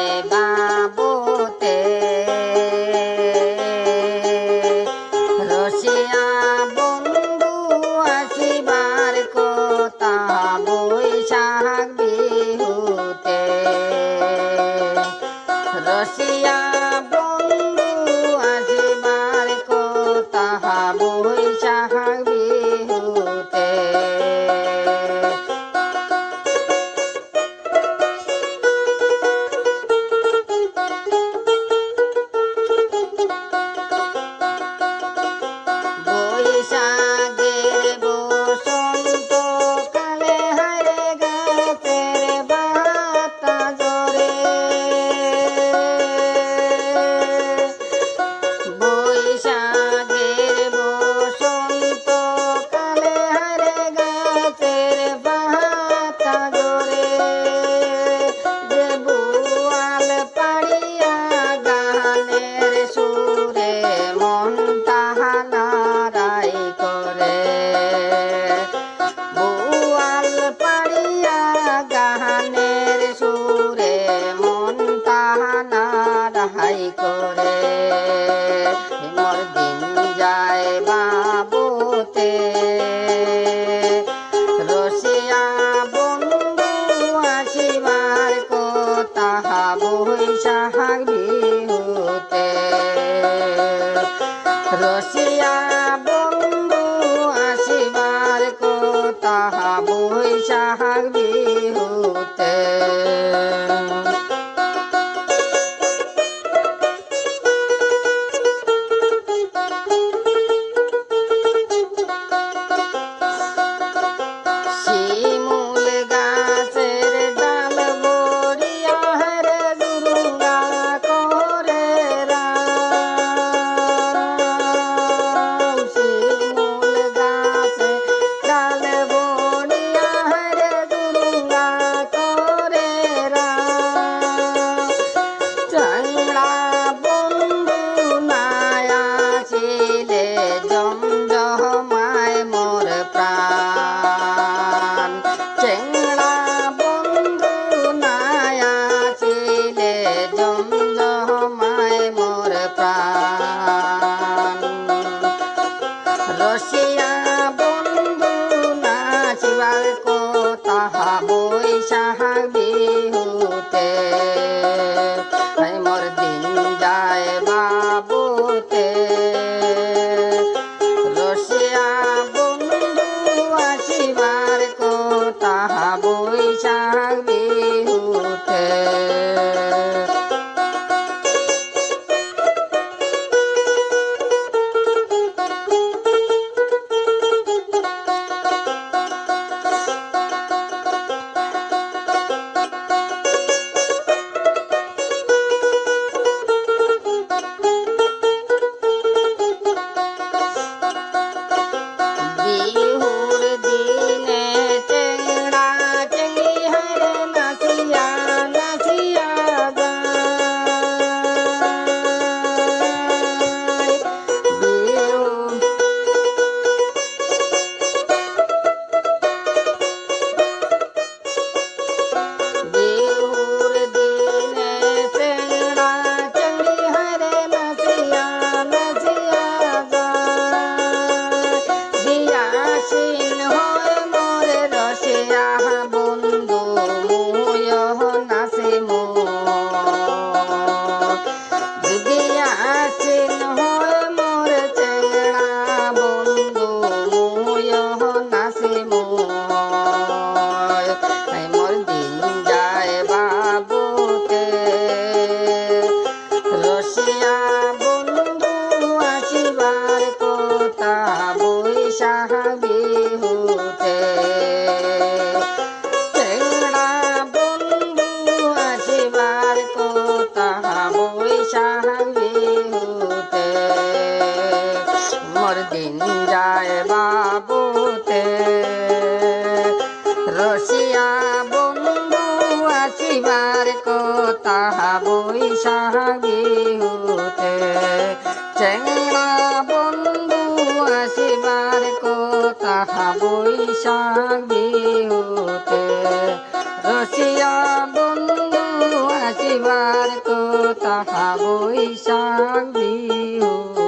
যায় বাবুতে রসিয়া বন্ধু আসিবার কথা বৈশাখ বিহুতে রসিয়া বন্ধু আসিবার কথা বৈশাখ বিহুতে বৈশাখের বসন্ত কালে হারে গাছের পাতা ঝরে বৈশাখের বসন্ত কালে হারে গাছের পাতা ঝরে যে বুয়াল পাড়িয়া গানের সুরে মন তাহানা বুয়াল পাড়িয়া গানের সুরে মন তাহানা রাহাই করে মোর দিন যায় বাবুতে রসিয়া বন্ধু আসিবার কথা বৈশাখ বিহুতে রসিয়া বন্ধু আসিবার কথা বৈশাখ বিহুতে শিমুল গাছের ডাল বড়িয়া হরে জুরুঙ্গা করে রাও শিমুল গাছের ডাল বড়িয়া হরে জুরুঙ্গা করে রাও চাংড়া বন্ধু নায়া ছিলে জমজমায় মোর প্রাণ চেংড়া বন্ধু নায়া ছিলে জমজমায় মোর প্রাণ রসিয়া বন্ধু নাচিবার কথা বৈশাখ বিহুতে মোর দিন যায় বাবুতে রসিয়া বন্ধু আসিবার কথা বৈশাখ বিহুতে বিহুর দিনে চেংড়া চেংড়ি হরে নাচিয়া নাচিয়া যায় বিহুর দিনে চেংড়া চেংড়ি হরে নাচিয়া নাচিয়া যায় দিয়াসীন হয় মোর রসিয়া বন্ধু মুয় নাচে দিয়াসীন হয় মোর চেংড়া বন্ধু মুয় নাচে মোর দিন যায় বাবুতে রসিয়া বন্ধু আসিবার কথা বৈশাখ বিহুতে চেংড়া বন্ধু আসিবার কথা বৈশাখ বিহুতে মোর দিন যায় বাবুতে রসিয়া বন্ধু আসিবার কথা বৈশাখ বিহুতে চেংড়া বন্ধু আসিবার কথা বৈশাখ বিহুতে রসিয়া বন্ধু আসিবার কথা বৈশাখ বিহুতে